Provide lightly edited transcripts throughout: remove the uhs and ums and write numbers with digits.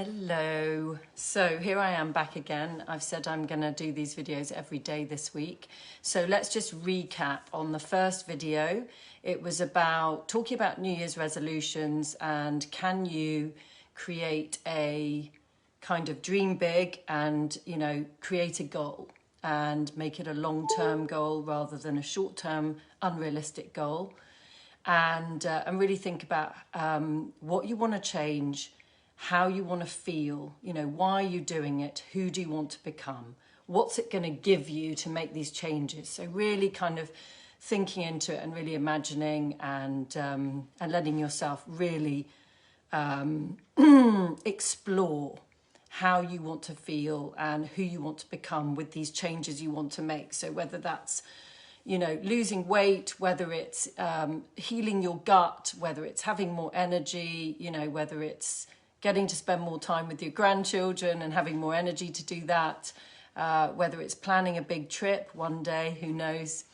Hello. So here I am back again. I've said I'm going to do these videos every day this week. So let's just recap on the first video. It was about talking about New Year's resolutions and can you create a kind of dream big and, you know, create a goal and make it a long-term goal rather than a short-term unrealistic goal. And really think about what you want to change, how you want to feel, you know, why are you doing it, who do you want to become, what's it going to give you to make these changes. So really kind of thinking into it and really imagining and letting yourself really explore how you want to feel and who you want to become with these changes you want to make. So whether that's, you know, losing weight, whether it's healing your gut, whether it's having more energy, you know, whether it's getting to spend more time with your grandchildren and having more energy to do that, whether it's planning a big trip one day, who knows,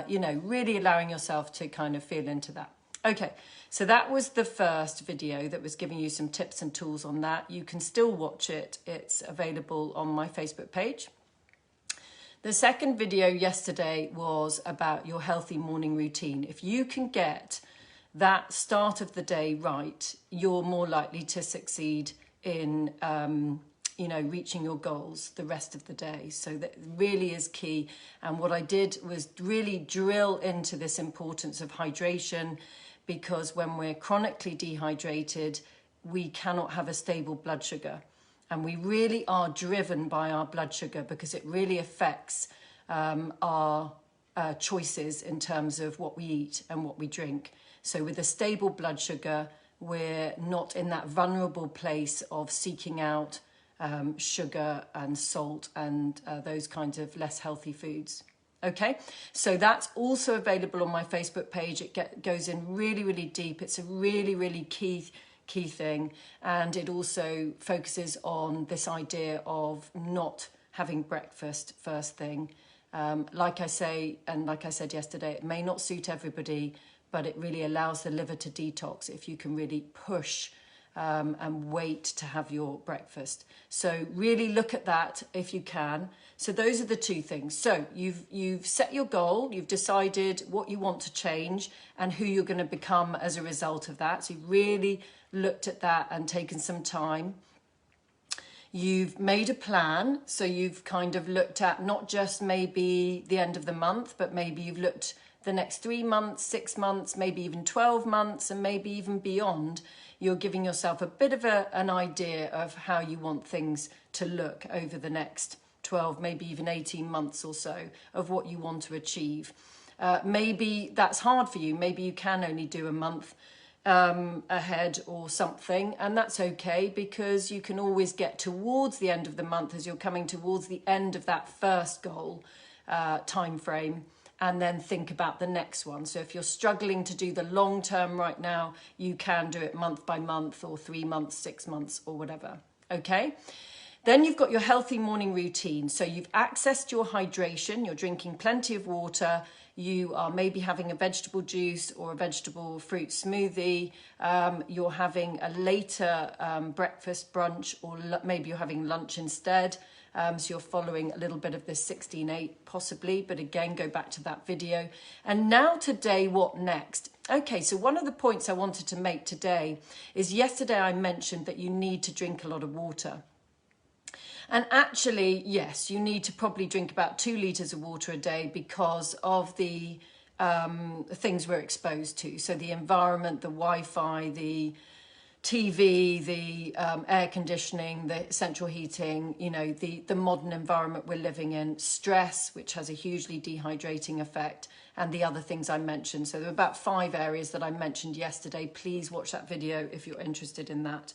you know, really allowing yourself to kind of feel into that. Okay, so that was the first video that was giving you some tips and tools on that. You can still watch it. It's available on my Facebook page. The second video yesterday was about your healthy morning routine. If you can get that start of the day right, you're more likely to succeed in, you know, reaching your goals the rest of the day. So that really is key. And what I did was really drill into this importance of hydration, because when we're chronically dehydrated, we cannot have a stable blood sugar. And we really are driven by our blood sugar because it really affects our choices in terms of what we eat and what we drink. So with a stable blood sugar, we're not in that vulnerable place of seeking out sugar and salt and those kinds of less healthy foods. Okay, so that's also available on my Facebook page. It goes in really, really deep. It's a really, really key thing, and it also focuses on this idea of not having breakfast first thing. Like I say, and like I said yesterday, it may not suit everybody, but it really allows the liver to detox if you can really push and wait to have your breakfast. So really look at that if you can. So those are the two things. So you've set your goal, you've decided what you want to change and who you're going to become as a result of that. So you've really looked at that and taken some time. You've made a plan, so you've kind of looked at not just maybe the end of the month, but maybe you've looked the next 3 months, 6 months, maybe even 12 months, and maybe even beyond. You're giving yourself a bit of an idea of how you want things to look over the next 12, maybe even 18 months or so of what you want to achieve. Maybe that's hard for you. Maybe you can only do a month ahead or something, and that's okay, because you can always get towards the end of the month as you're coming towards the end of that first goal time frame, and then think about the next one. So if you're struggling to do the long term right now, you can do it month by month or 3 months, 6 months or whatever. Okay. Then you've got your healthy morning routine. So you've accessed your hydration, you're drinking plenty of water, you are maybe having a vegetable juice or a vegetable fruit smoothie, you're having a later breakfast, brunch, or maybe you're having lunch instead. So you're following a little bit of this 16-8 possibly, but again, go back to that video. And now today, what next? Okay, so one of the points I wanted to make today is yesterday I mentioned that you need to drink a lot of water. And actually, yes, you need to probably drink about 2 litres of water a day because of the things we're exposed to. So the environment, the Wi-Fi, the TV, the air conditioning, the central heating, you know, the modern environment we're living in, stress, which has a hugely dehydrating effect, and the other things I mentioned. So there are about 5 areas that I mentioned yesterday. Please watch that video if you're interested in that.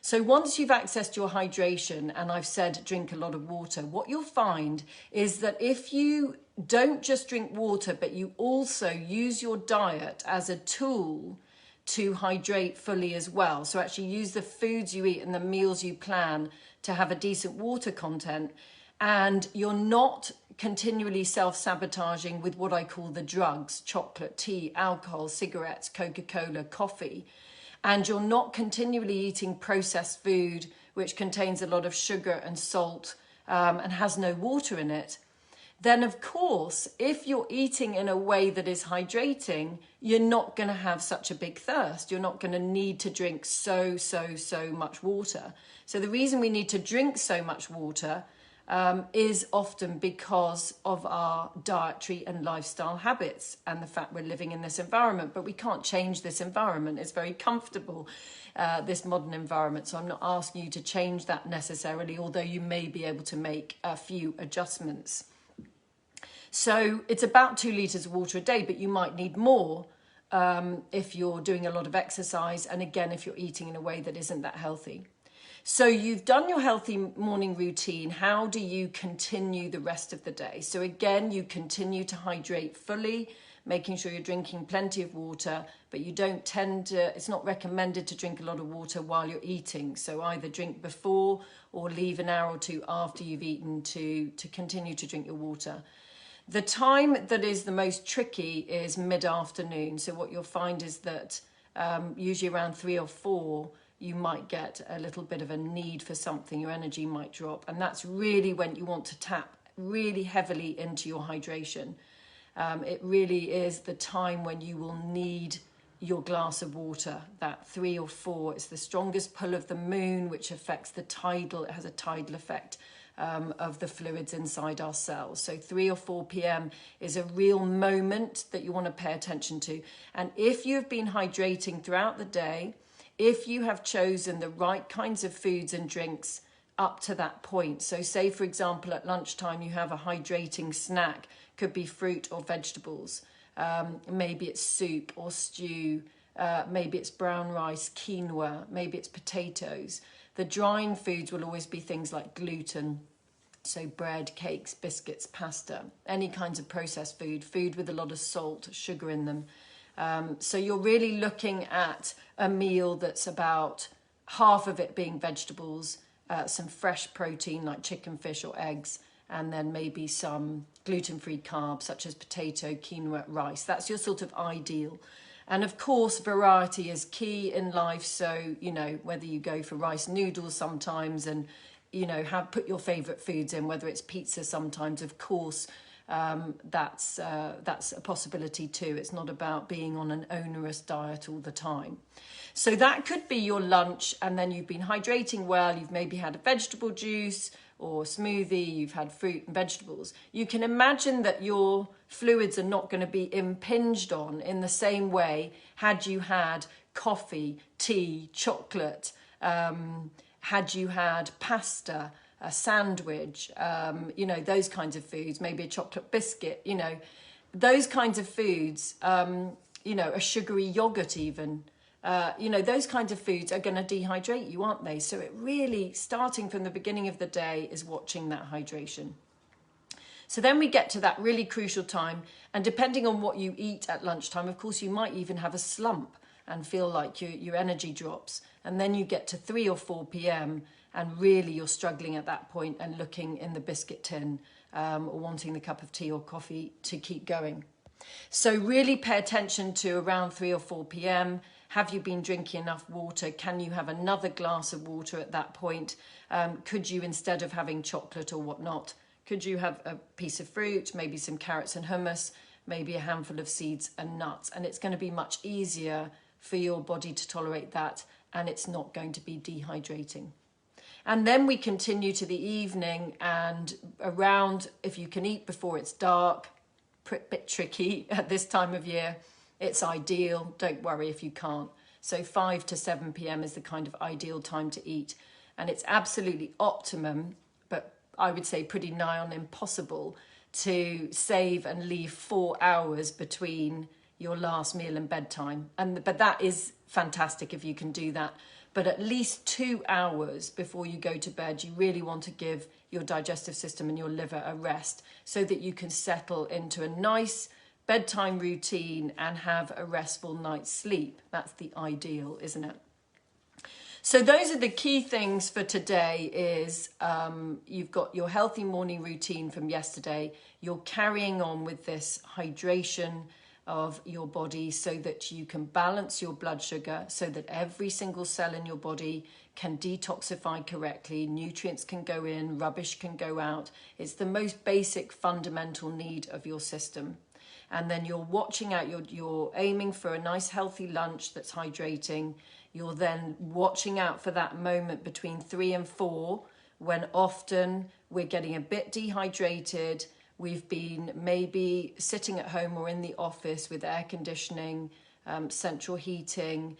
So once you've accessed your hydration, and I've said drink a lot of water, what you'll find is that if you don't just drink water, but you also use your diet as a tool to hydrate fully as well, so actually use the foods you eat and the meals you plan to have a decent water content, and you're not continually self-sabotaging with what I call the drugs: chocolate, tea, alcohol, cigarettes, Coca-Cola, coffee. and you're not continually eating processed food, which contains a lot of sugar and salt and has no water in it, then of course, if you're eating in a way that is hydrating, you're not going to have such a big thirst. You're not going to need to drink so much water. So the reason we need to drink so much water is often because of our dietary and lifestyle habits and the fact we're living in this environment. But we can't change this environment. It's very comfortable, this modern environment. So I'm not asking you to change that necessarily, although you may be able to make a few adjustments. So it's about 2 litres of water a day, but you might need more if you're doing a lot of exercise. And again, if you're eating in a way that isn't that healthy. So you've done your healthy morning routine. How do you continue the rest of the day? So again, you continue to hydrate fully, making sure you're drinking plenty of water, but you don't tend to, it's not recommended to drink a lot of water while you're eating. So either drink before or leave an hour or 2 after you've eaten to continue to drink your water. The time that is the most tricky is mid-afternoon. So what you'll find is that usually around 3 or 4, you might get a little bit of a need for something. Your energy might drop. And that's really when you want to tap really heavily into your hydration. It really is the time when you will need your glass of water. That 3 or 4, it's the strongest pull of the moon, which affects the tidal, it has a tidal effect of the fluids inside our cells. So 3 or 4 p.m. is a real moment that you want to pay attention to. And if you've been hydrating throughout the day, if you have chosen the right kinds of foods and drinks up to that point. So say, for example, at lunchtime, you have a hydrating snack, could be fruit or vegetables. Maybe it's soup or stew. Maybe it's brown rice, quinoa. Maybe it's potatoes. The drying foods will always be things like gluten. So bread, cakes, biscuits, pasta, any kinds of processed food with a lot of salt, sugar in them. So you're really looking at a meal that's about half of it being vegetables, some fresh protein like chicken, fish or eggs, and then maybe some gluten-free carbs such as potato, quinoa, rice. That's your sort of ideal. And of course, variety is key in life. So, you know, whether you go for rice noodles sometimes and, you know, put your favorite foods in, whether it's pizza sometimes, of course, that's a possibility too. It's not about being on an onerous diet all the time. So that could be your lunch, and then you've been hydrating well. You've maybe had a vegetable juice or smoothie, you've had fruit and vegetables. You can imagine that your fluids are not going to be impinged on in the same way had you had coffee, tea, chocolate, had you had pasta, a sandwich, you know, those kinds of foods, maybe a chocolate biscuit, you know, those kinds of foods, you know, a sugary yogurt even, you know, those kinds of foods are going to dehydrate you, aren't they? So it really, starting from the beginning of the day, is watching that hydration. So then we get to that really crucial time, and depending on what you eat at lunchtime, of course, you might even have a slump and feel like your energy drops. And then you get to 3 or 4 p.m. and really you're struggling at that point and looking in the biscuit tin or wanting the cup of tea or coffee to keep going. So really pay attention to around 3 or 4 p.m. Have you been drinking enough water? Can you have another glass of water at that point? Could you, instead of having chocolate or whatnot, could you have a piece of fruit, maybe some carrots and hummus, maybe a handful of seeds and nuts? And it's going to be much easier for your body to tolerate that, and it's not going to be dehydrating. And then we continue to the evening, and around, if you can eat before it's dark, a bit tricky at this time of year. It's ideal, don't worry if you can't. So 5 to 7 p.m. is the kind of ideal time to eat. And it's absolutely optimum, but I would say pretty nigh on impossible, to save and leave 4 hours between your last meal and bedtime. But that is fantastic if you can do that. But at least 2 hours before you go to bed, you really want to give your digestive system and your liver a rest so that you can settle into a nice bedtime routine and have a restful night's sleep. That's the ideal, isn't it? So those are the key things for today. Is you've got your healthy morning routine from yesterday. You're carrying on with this hydration of your body so that you can balance your blood sugar, so that every single cell in your body can detoxify correctly, nutrients can go in, rubbish can go out. It's the most basic fundamental need of your system. And then you're watching out, you're aiming for a nice healthy lunch that's hydrating. You're then watching out for that moment between 3 and 4 when often we're getting a bit dehydrated. We've been maybe sitting at home or in the office with air conditioning, central heating.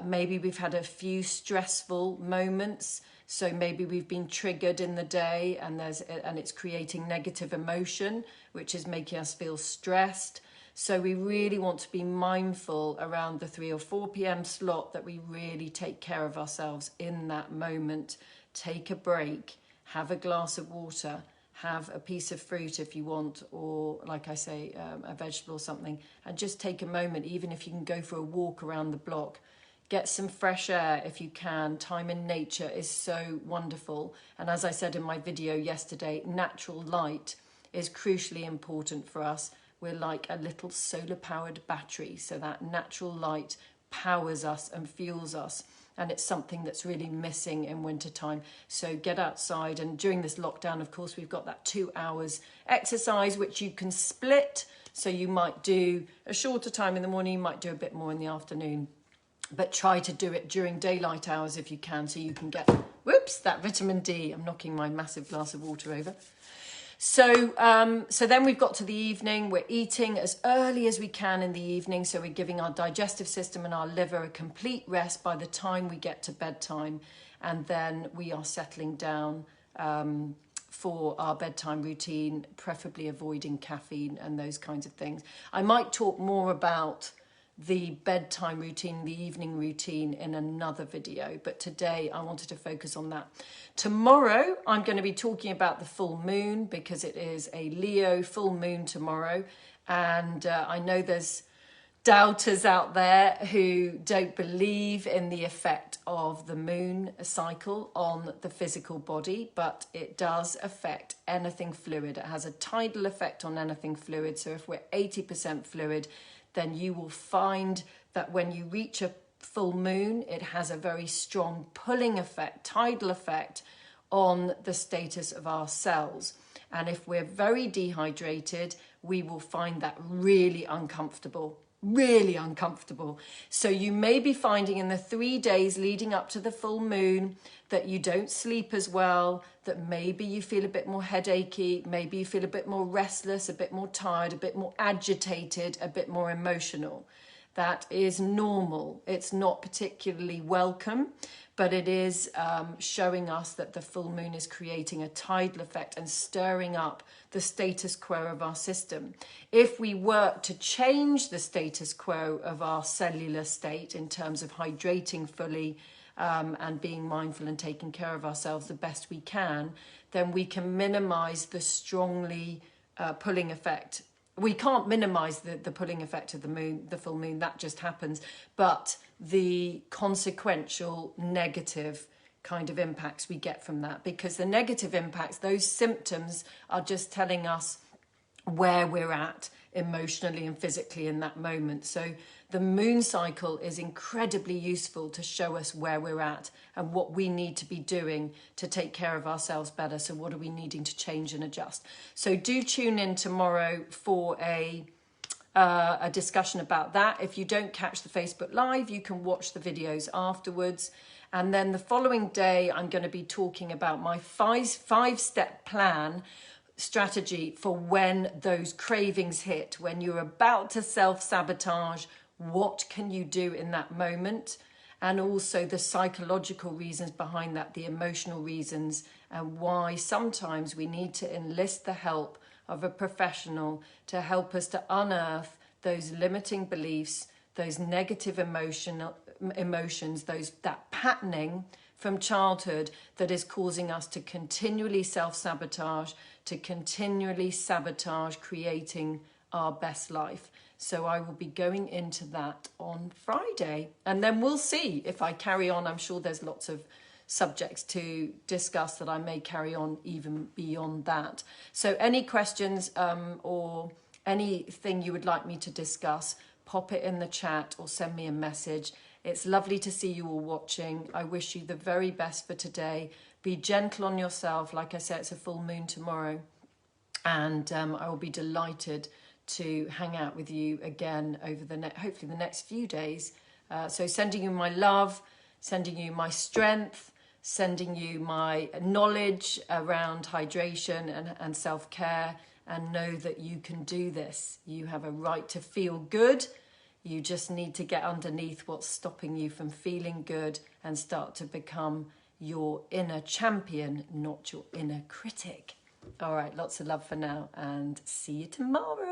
Maybe we've had a few stressful moments. So maybe we've been triggered in the day and it's creating negative emotion, which is making us feel stressed. So we really want to be mindful around the 3 or 4 p.m. slot that we really take care of ourselves in that moment. Take a break, have a glass of water, have a piece of fruit if you want, or like I say, a vegetable or something, and just take a moment, even if you can go for a walk around the block. Get some fresh air if you can. Time in nature is so wonderful. And as I said in my video yesterday, natural light is crucially important for us. We're like a little solar powered battery. So that natural light powers us and fuels us. And it's something that's really missing in wintertime. So get outside. And during this lockdown, of course, we've got that 2 hours exercise, which you can split. So you might do a shorter time in the morning, you might do a bit more in the afternoon. But try to do it during daylight hours if you can, so you can get, whoops, that vitamin D. I'm knocking my massive glass of water over. So then we've got to the evening. We're eating as early as we can in the evening. So we're giving our digestive system and our liver a complete rest by the time we get to bedtime. And then we are settling down for our bedtime routine, preferably avoiding caffeine and those kinds of things. I might talk more about the bedtime routine, the evening routine in another video, but today I wanted to focus on that. Tomorrow I'm going to be talking about the full moon because it is a Leo full moon tomorrow, and I know there's doubters out there who don't believe in the effect of the moon cycle on the physical body, but it does affect anything fluid. It has a tidal effect on anything fluid. So if we're 80% fluid, then you will find that when you reach a full moon, it has a very strong pulling effect, tidal effect on the status of our cells. And if we're very dehydrated, we will find that really uncomfortable. So you may be finding in the 3 days leading up to the full moon that you don't sleep as well, that maybe you feel a bit more headachy, maybe you feel a bit more restless, a bit more tired, a bit more agitated, a bit more emotional. That is normal. It's not particularly welcome, but it is showing us that the full moon is creating a tidal effect and stirring up the status quo of our system. If we work to change the status quo of our cellular state in terms of hydrating fully and being mindful and taking care of ourselves the best we can, then we can minimize the strongly pulling effect. We can't minimize the pulling effect of the moon, the full moon, that just happens, but the consequential negative kind of impacts we get from that, because the negative impacts, those symptoms are just telling us where we're at emotionally and physically in that moment. So the moon cycle is incredibly useful to show us where we're at and what we need to be doing to take care of ourselves better. So what are we needing to change and adjust? So do tune in tomorrow for a discussion about that. If you don't catch the Facebook Live, you can watch the videos afterwards. And then the following day, I'm going to be talking about my five-step plan strategy for when those cravings hit, when you're about to self-sabotage. What can you do in that moment? And also the psychological reasons behind that, the emotional reasons, and why sometimes we need to enlist the help of a professional to help us to unearth those limiting beliefs, those negative emotions, that patterning from childhood that is causing us to continually self-sabotage, to continually sabotage creating our best life. So I will be going into that on Friday, and then we'll see if I carry on. I'm sure there's lots of subjects to discuss that I may carry on even beyond that. So any questions or anything you would like me to discuss, pop it in the chat or send me a message. It's lovely to see you all watching. I wish you the very best for today. Be gentle on yourself. Like I said, it's a full moon tomorrow. And I will be delighted to hang out with you again over hopefully the next few days. So sending you my love, sending you my strength, sending you my knowledge around hydration and self-care, and know that you can do this. You have a right to feel good. You just need to get underneath what's stopping you from feeling good and start to become your inner champion, not your inner critic. All right, lots of love for now, and see you tomorrow.